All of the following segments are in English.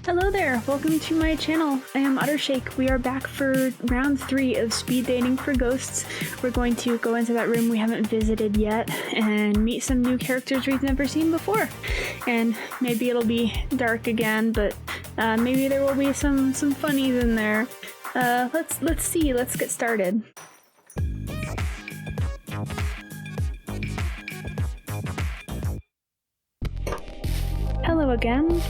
Hello there, welcome to my channel. I am Uttershake. We are back for round 3 of speed dating for ghosts. We're going to go into that room we haven't visited yet and meet some new characters we've never seen before. And maybe it'll be dark again, but maybe there will be some funnies in there. Let's see, let's get started. Hello again.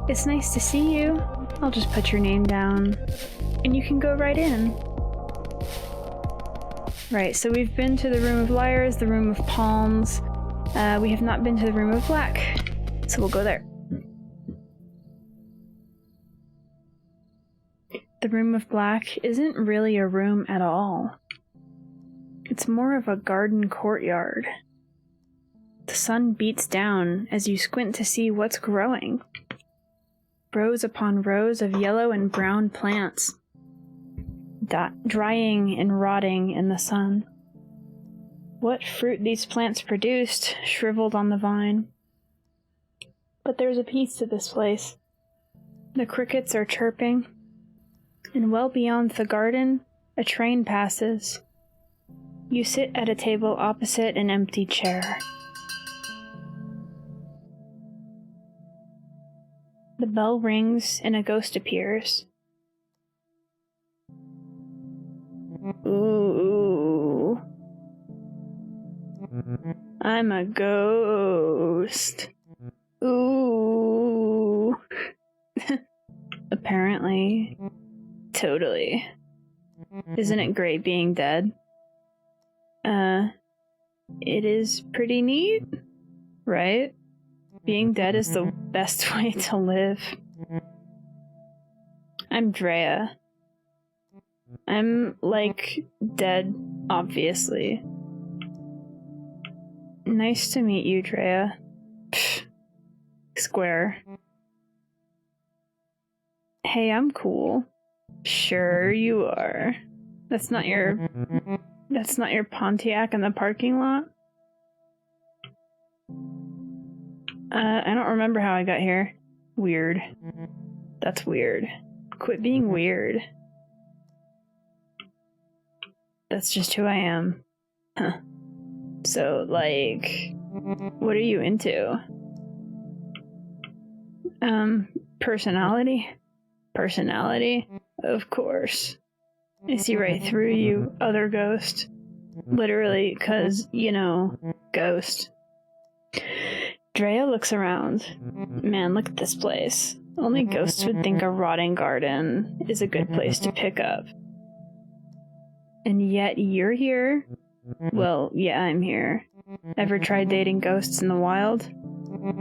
It's nice to see you. I'll just put your name down, and you can go right in. Right, so we've been to the Room of Liars, the Room of Palms. We have not been to the Room of Black, so we'll go there. The Room of Black isn't really a room at all. It's more of a garden courtyard. The sun beats down as you squint to see what's growing. Rows upon rows of yellow and brown plants, drying and rotting in the sun. What fruit these plants produced shriveled on the vine. But there's a peace to this place. The crickets are chirping, and well beyond the garden, a train passes. You sit at a table opposite an empty chair. The bell rings and a ghost appears. Ooh. I'm a ghost. Ooh. Apparently. Totally. Isn't it great being dead? It is pretty neat, right? Being dead is the best way to live. I'm Drea. I'm, dead, obviously. Nice to meet you, Drea. Pfft. Square. Hey, I'm cool. Sure you are. That's not your Pontiac in the parking lot? I don't remember how I got here. Weird. That's weird. Quit being weird. That's just who I am. Huh. So, what are you into? Personality? Personality? Of course. I see right through you, other ghost. Literally, 'cause, ghost. Drea looks around. Man, look at this place. Only ghosts would think a rotting garden is a good place to pick up. And yet you're here? Well, yeah, I'm here. Ever tried dating ghosts in the wild?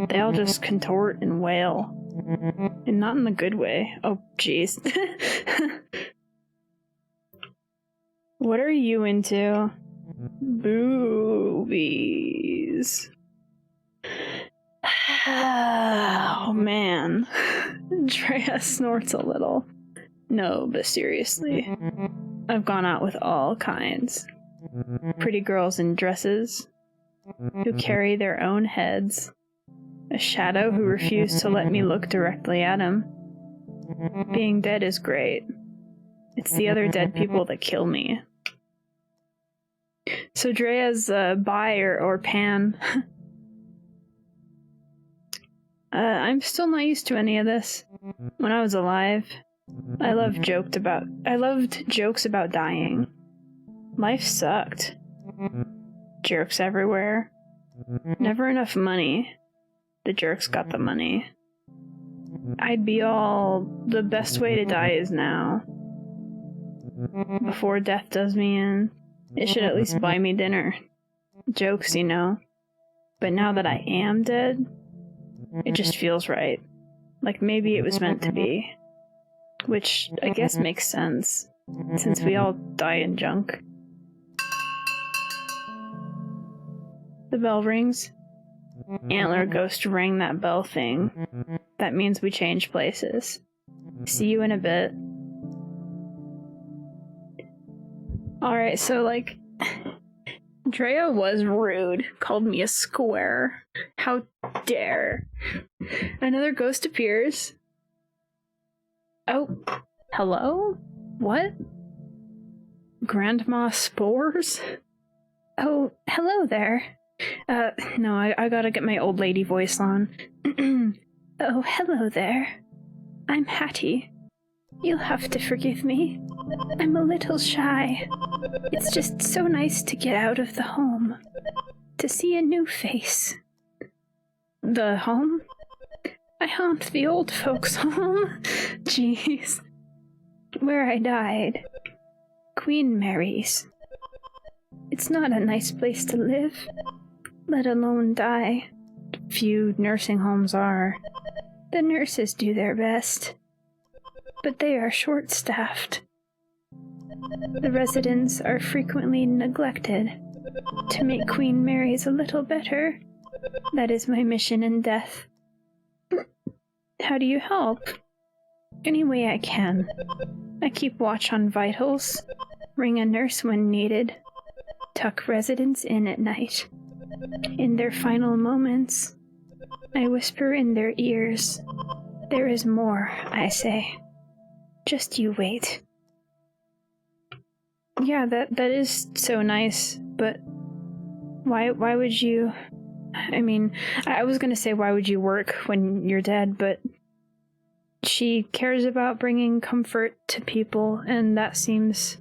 They all just contort and wail. And not in the good way. Oh, jeez. What are you into? Boobies. Oh, man. Drea snorts a little. No, but seriously. I've gone out with all kinds. Pretty girls in dresses, who carry their own heads. A shadow who refused to let me look directly at him. Being dead is great. It's the other dead people that kill me. So Drea's bi or pan. I'm still not used to any of this. When I was alive, I loved jokes about dying. Life sucked. Jerks everywhere. Never enough money. The jerks got the money. I'd be all, the best way to die is now. Before death does me in, it should at least buy me dinner. Jokes, But now that I am dead, it just feels right. Like maybe it was meant to be. Which I guess makes sense, since we all die in junk. The bell rings. Antler Ghost rang that bell thing. That means we change places. See you in a bit. Alright, so Drea was rude, called me a square. How dare. Another ghost appears. Oh, hello? What? Grandma Spores? Oh, hello there. No, I gotta get my old lady voice on. Oh, hello there. I'm Hattie. You'll have to forgive me. I'm a little shy. It's just so nice to get out of the home. To see a new face. The home? I haunt the old folks' home. Jeez. Where I died. Queen Mary's. It's not a nice place to live, let alone die. Few nursing homes are. The nurses do their best, but they are short-staffed. The residents are frequently neglected. To make Queen Mary's a little better, that is my mission in death. How do you help? Any way I can. I keep watch on vitals, ring a nurse when needed, tuck residents in at night. In their final moments, I whisper in their ears, "There is more," I say. Just you wait. Yeah, that is so nice, but why would you... I mean, I was gonna say why would you work when you're dead, but she cares about bringing comfort to people, and that seems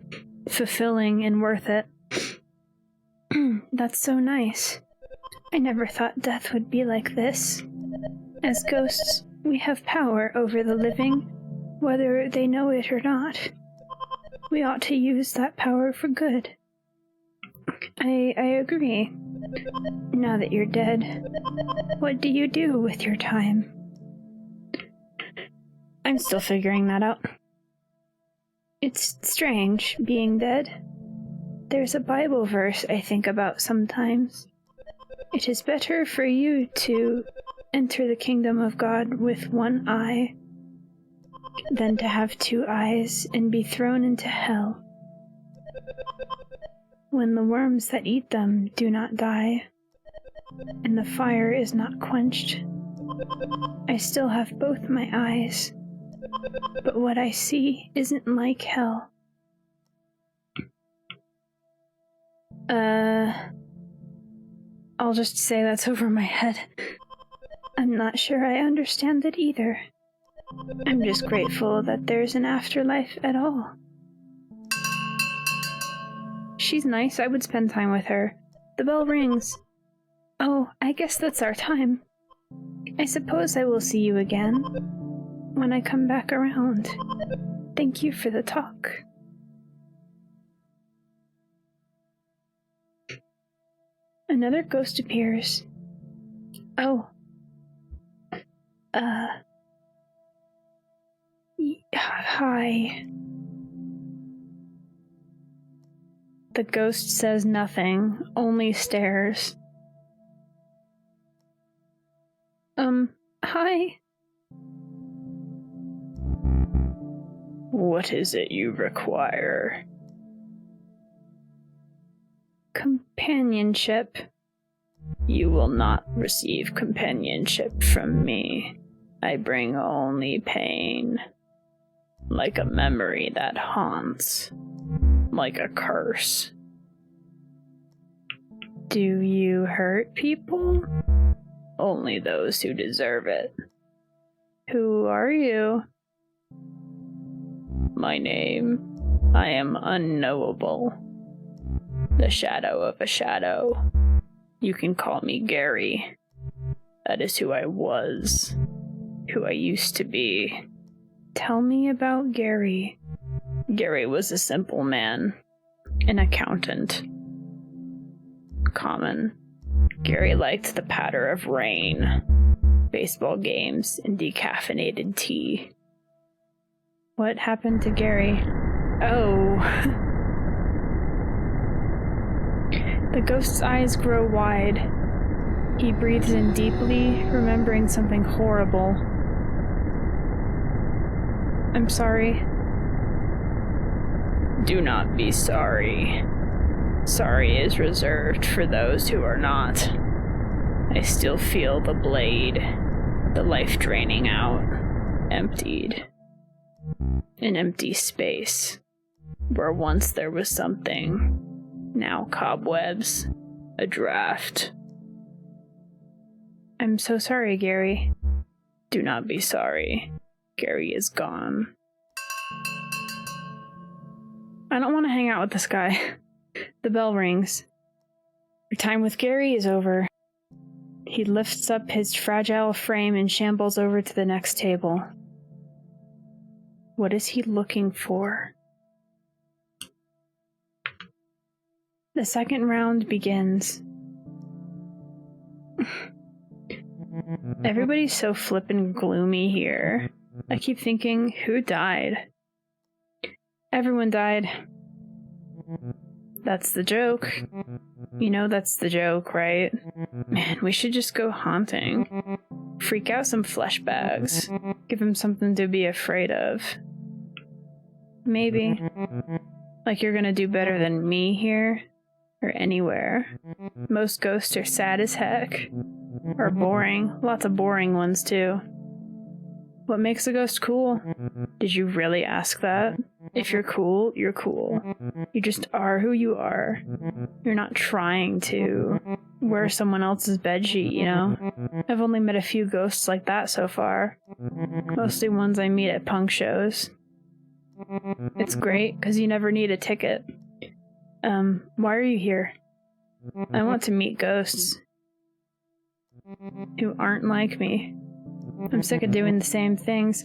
fulfilling and worth it. That's so nice. I never thought death would be like this. As ghosts, we have power over the living, whether they know it or not. We ought to use that power for good. I agree. Now that you're dead, what do you do with your time? I'm still figuring that out. It's strange, being dead. There's a Bible verse I think about sometimes. It is better for you to enter the kingdom of God with one eye than to have two eyes and be thrown into hell. When the worms that eat them do not die, and the fire is not quenched, I still have both my eyes, but what I see isn't like hell. I'll just say that's over my head. I'm not sure I understand it either. I'm just grateful that there's an afterlife at all. She's nice, I would spend time with her. The bell rings. Oh, I guess that's our time. I suppose I will see you again when I come back around. Thank you for the talk. Another ghost appears. Oh. Hi. The ghost says nothing, only stares. Hi? What is it you require? Companionship. You will not receive companionship from me. I bring only pain. Like a memory that haunts. Like a curse. Do you hurt people? Only those who deserve it. Who are you? My name, I am unknowable. The shadow of a shadow. You can call me Gary. That is who I was. Who I used to be. Tell me about Gary. Gary was a simple man. An accountant. Common. Gary liked the patter of rain, baseball games, and decaffeinated tea. What happened to Gary? Oh. The ghost's eyes grow wide. He breathes in deeply, remembering something horrible. I'm sorry. Do not be sorry. Sorry is reserved for those who are not. I still feel the blade, the life draining out, emptied. An empty space. Where once there was something. Now cobwebs. A draft. I'm so sorry, Gary. Do not be sorry. Gary is gone. I don't want to hang out with this guy. The bell rings. Your time with Gary is over. He lifts up his fragile frame and shambles over to the next table. What is he looking for? The second round begins. Everybody's so flippin' gloomy here. I keep thinking, who died? Everyone died. That's the joke. You know that's the joke, right? Man, we should just go haunting. Freak out some flesh bags. Give them something to be afraid of. Maybe. Like you're gonna do better than me here? Or anywhere. Most ghosts are sad as heck. Or boring. Lots of boring ones too. What makes a ghost cool? Did you really ask that? If you're cool, you're cool. You just are who you are. You're not trying to wear someone else's bedsheet, you know? I've only met a few ghosts like that so far. Mostly ones I meet at punk shows. It's great, because you never need a ticket. Why are you here? I want to meet ghosts. Who aren't like me. I'm sick of doing the same things.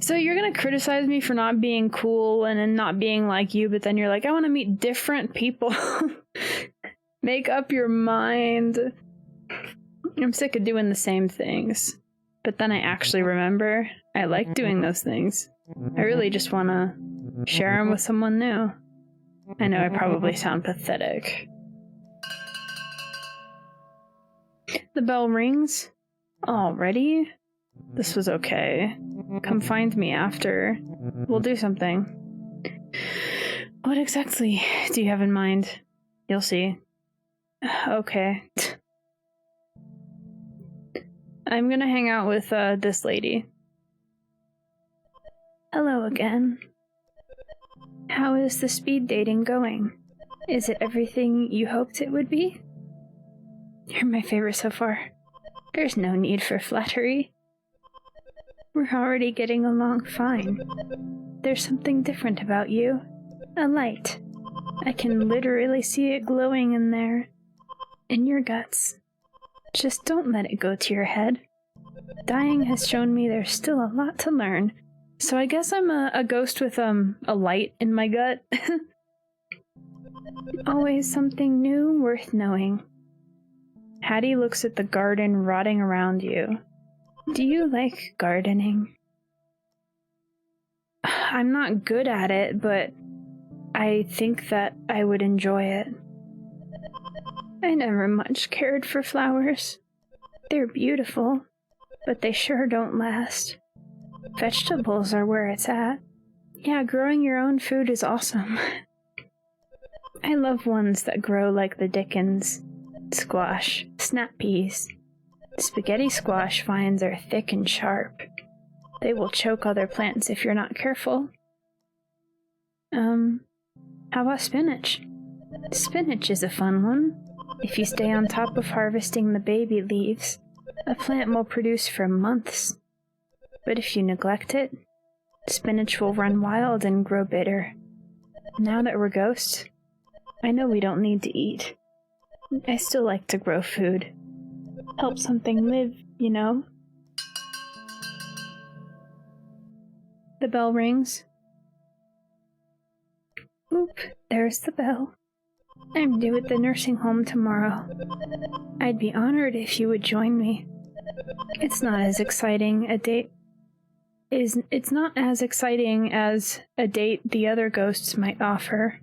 So you're gonna criticize me for not being cool and not being like you, but then you're like, I want to meet different people. Make up your mind. I'm sick of doing the same things. But then I actually remember I like doing those things. I really just want to share them with someone new. I know I probably sound pathetic. The bell rings. Already? This was okay. Come find me after. We'll do something. What exactly do you have in mind? You'll see. Okay. I'm gonna hang out with this lady. Hello again. How is the speed dating going? Is it everything you hoped it would be? You're my favorite so far. There's no need for flattery. We're already getting along fine. There's something different about you. A light. I can literally see it glowing in there. In your guts. Just don't let it go to your head. Dying has shown me there's still a lot to learn. So I guess I'm a ghost with a light in my gut. Always something new worth knowing. Hattie looks at the garden rotting around you. Do you like gardening? I'm not good at it, but I think that I would enjoy it. I never much cared for flowers. They're beautiful, but they sure don't last. Vegetables are where it's at. Yeah, growing your own food is awesome. I love ones that grow like the Dickens. Squash, snap peas. Spaghetti squash vines are thick and sharp. They will choke other plants if you're not careful. How about spinach? Spinach is a fun one. If you stay on top of harvesting the baby leaves, a plant will produce for months. But if you neglect it, spinach will run wild and grow bitter. Now that we're ghosts, I know we don't need to eat. I still like to grow food. Help something live, you know? The bell rings. Oop, there's the bell. I'm due at the nursing home tomorrow. I'd be honored if you would join me. It's not as exciting as a date the other ghosts might offer.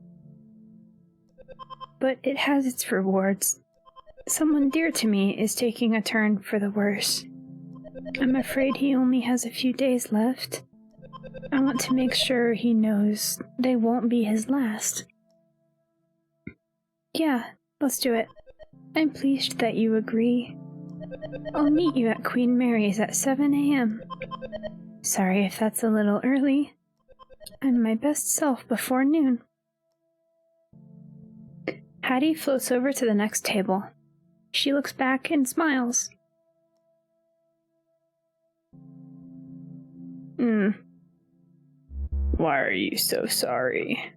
But it has its rewards. Someone dear to me is taking a turn for the worse. I'm afraid he only has a few days left. I want to make sure he knows they won't be his last. Yeah, let's do it. I'm pleased that you agree. I'll meet you at Queen Mary's at 7 a.m. Sorry if that's a little early. I'm my best self before noon. Hattie floats over to the next table. She looks back and smiles. Why are you so sorry?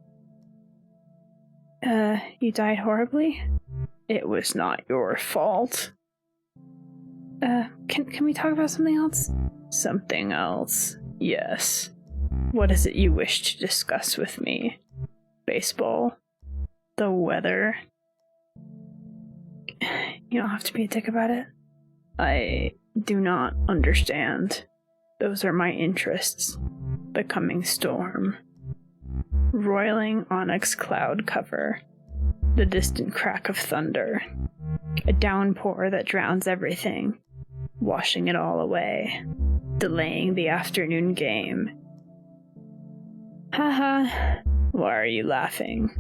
You died horribly? It was not your fault. Can we talk about something else? Something else, yes. What is it you wish to discuss with me? Baseball? The weather? You don't have to be a dick about it. I do not understand. Those are my interests. The coming storm. Roiling onyx cloud cover. The distant crack of thunder. A downpour that drowns everything, washing it all away, delaying the afternoon game. Haha, why are you laughing?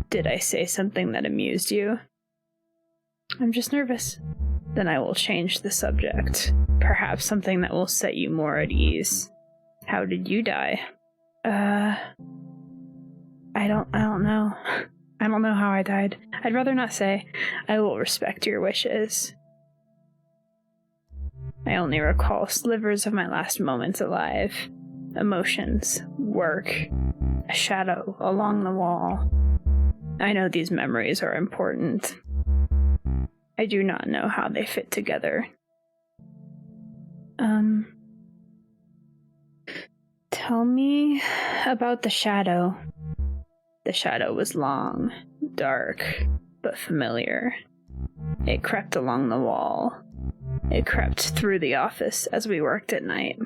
Did I say something that amused you? I'm just nervous. Then I will change the subject. Perhaps something that will set you more at ease. How did you die? I don't know. I don't know how I died. I'd rather not say. I will respect your wishes. I only recall slivers of my last moments alive. Emotions, work, a shadow along the wall. I know these memories are important. I do not know how they fit together. Tell me about the shadow. The shadow was long, dark, but familiar. It crept along the wall. It crept through the office as we worked at night.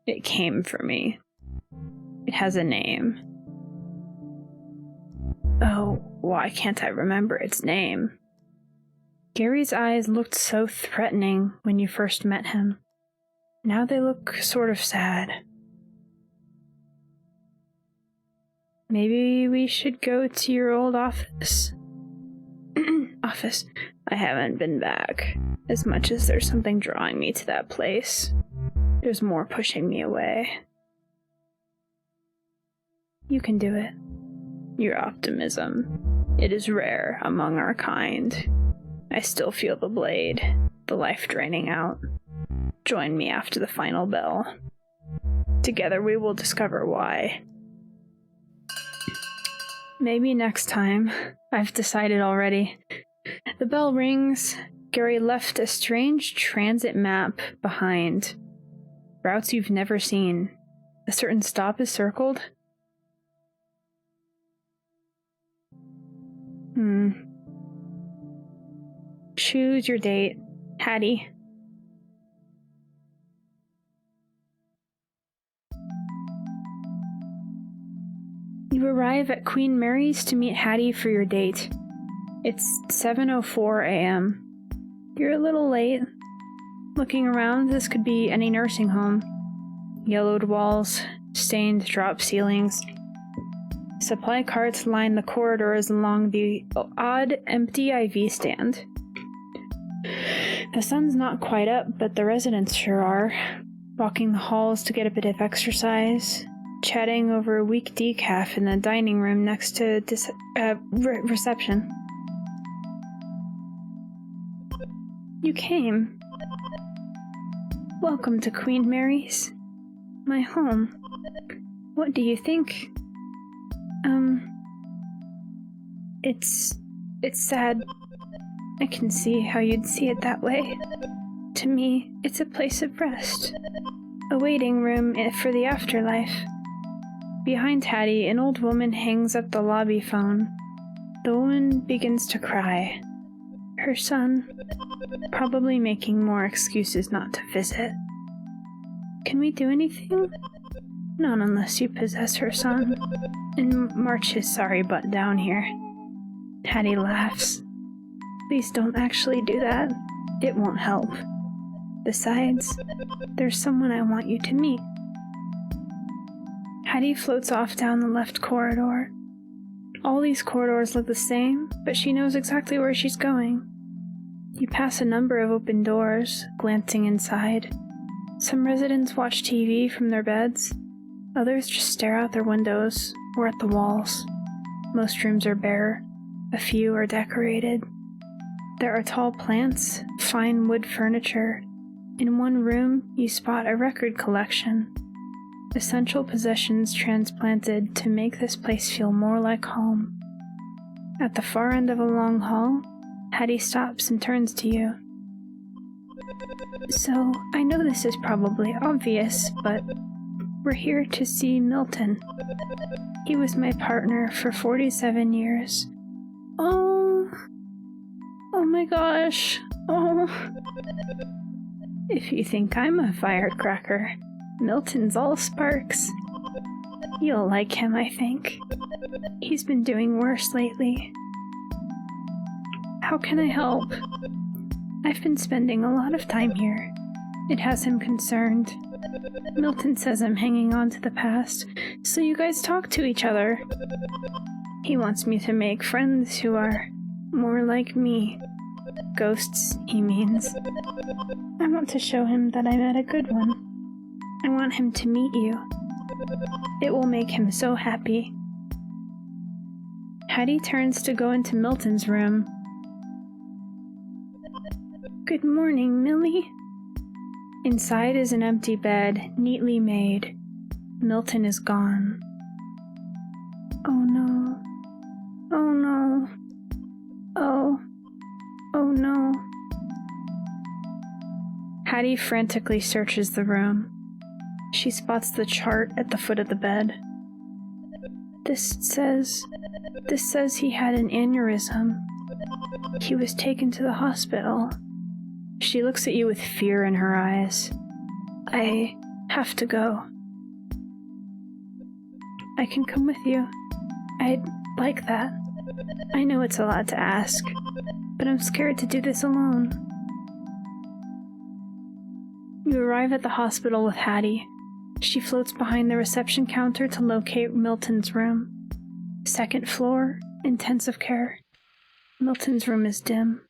It came for me. It has a name. Oh, why can't I remember its name? Gary's eyes looked so threatening when you first met him. Now they look sort of sad. Maybe we should go to your old office. Office. I haven't been back. As much as there's something drawing me to that place, there's more pushing me away. You can do it. Your optimism. It is rare among our kind. I still feel the blade, the life draining out. Join me after the final bell. Together we will discover why. Maybe next time. I've decided already. The bell rings. Gary left a strange transit map behind. Routes you've never seen. A certain stop is circled. Choose your date, Hattie. You arrive at Queen Mary's to meet Hattie for your date. It's 7:04 a.m. You're a little late. Looking around, this could be any nursing home. Yellowed walls, stained drop ceilings. Supply carts line the corridors along the odd, empty IV stand. The sun's not quite up, but the residents sure are. Walking the halls to get a bit of exercise. Chatting over a weak decaf in the dining room next to reception. You came. Welcome to Queen Mary's. My home. What do you think? It's sad. I can see how you'd see it that way. To me, it's a place of rest. A waiting room for the afterlife. Behind Hattie, an old woman hangs up the lobby phone. The woman begins to cry. Her son, probably making more excuses not to visit. Can we do anything? Not unless you possess her son and march his sorry butt down here. Hattie laughs. Please don't actually do that. It won't help. Besides, there's someone I want you to meet. Hattie floats off down the left corridor. All these corridors look the same, but she knows exactly where she's going. You pass a number of open doors, glancing inside. Some residents watch TV from their beds. Others just stare out their windows or at the walls. Most rooms are bare. A few are decorated. There are tall plants, fine wood furniture. In one room, you spot a record collection. Essential possessions transplanted to make this place feel more like home. At the far end of a long hall, Hattie stops and turns to you. So, I know this is probably obvious, but we're here to see Milton. He was my partner for 47 years. Oh my gosh. Oh. If you think I'm a firecracker, Milton's all sparks. You'll like him, I think. He's been doing worse lately. How can I help? I've been spending a lot of time here. It has him concerned. Milton says I'm hanging on to the past, so you guys talk to each other. He wants me to make friends who are more like me. Ghosts, he means. I want to show him that I met a good one. I want him to meet you. It will make him so happy. Hattie turns to go into Milton's room. Good morning, Millie. Inside is an empty bed, neatly made. Milton is gone. Oh no. Oh no. Oh no. Hattie frantically searches the room. She spots the chart at the foot of the bed. This says he had an aneurysm. He was taken to the hospital. She looks at you with fear in her eyes. I have to go. I can come with you. I'd like that. I know it's a lot to ask, but I'm scared to do this alone. You arrive at the hospital with Hattie. She floats behind the reception counter to locate Milton's room. Second floor, intensive care. Milton's room is dim.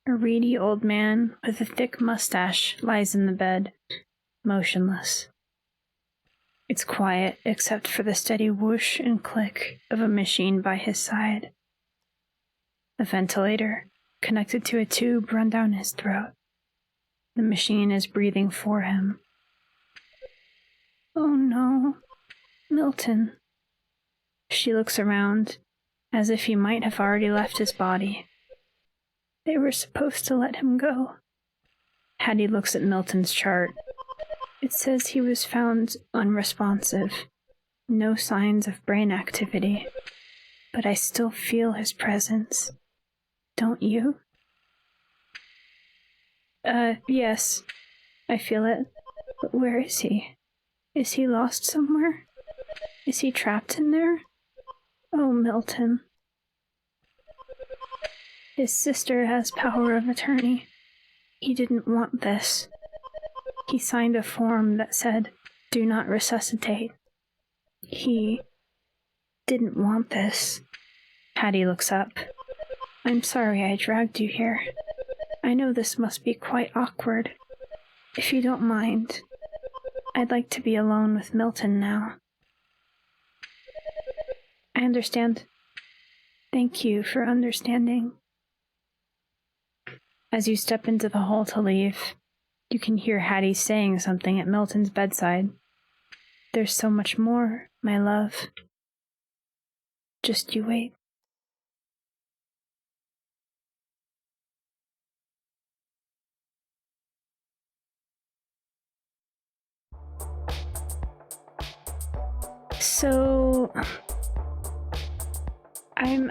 A reedy old man with a thick mustache lies in the bed, motionless. It's quiet except for the steady whoosh and click of a machine by his side. A ventilator, connected to a tube, run down his throat. The machine is breathing for him. Oh no, Milton. She looks around, as if he might have already left his body. They were supposed to let him go. Hattie looks at Milton's chart. It says he was found unresponsive. No signs of brain activity. But I still feel his presence. Don't you? Yes. I feel it. But where is he? Is he lost somewhere? Is he trapped in there? Oh, Milton. His sister has power of attorney. He didn't want this. He signed a form that said, "Do not resuscitate." He didn't want this. Hattie looks up. I'm sorry I dragged you here. I know this must be quite awkward. If you don't mind, I'd like to be alone with Milton now. I understand. Thank you for understanding. As you step into the hall to leave, you can hear Hattie saying something at Milton's bedside. There's so much more, my love. Just you wait. So,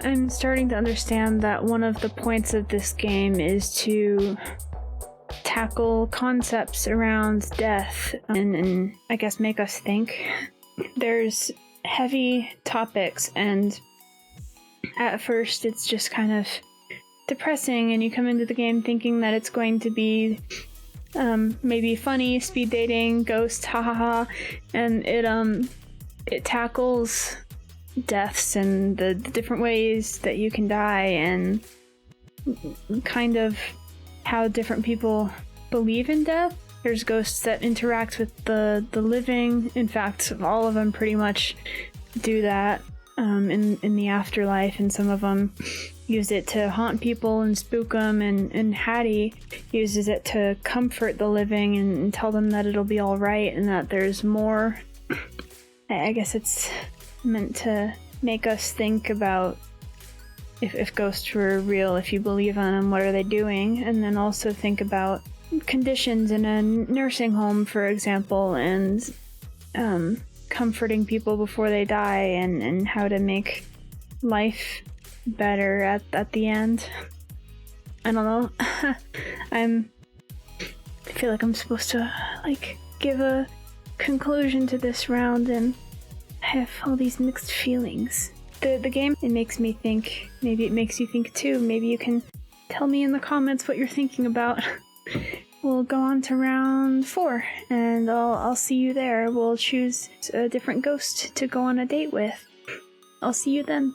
I'm starting to understand that one of the points of this game is to tackle concepts around death and I guess make us think. There's heavy topics, and at first it's just kind of depressing, and you come into the game thinking that it's going to be maybe funny, speed dating, ghosts, hahaha, and it tackles deaths and the different ways that you can die and kind of how different people believe in death. There's ghosts that interact with the living. In fact, all of them pretty much do that in the afterlife, and some of them use it to haunt people and spook them, and Hattie uses it to comfort the living and tell them that it'll be all right and that there's more. I guess it's meant to make us think about if ghosts were real, if you believe in them, what are they doing? And then also think about conditions in a nursing home, for example, and comforting people before they die, and how to make life better at the end. I don't know. I feel like I'm supposed to give a conclusion to this round, and I have all these mixed feelings. The game, it makes me think. Maybe it makes you think too. Maybe you can tell me in the comments what you're thinking about. We'll go on to round 4, and I'll see you there. We'll choose a different ghost to go on a date with. I'll see you then.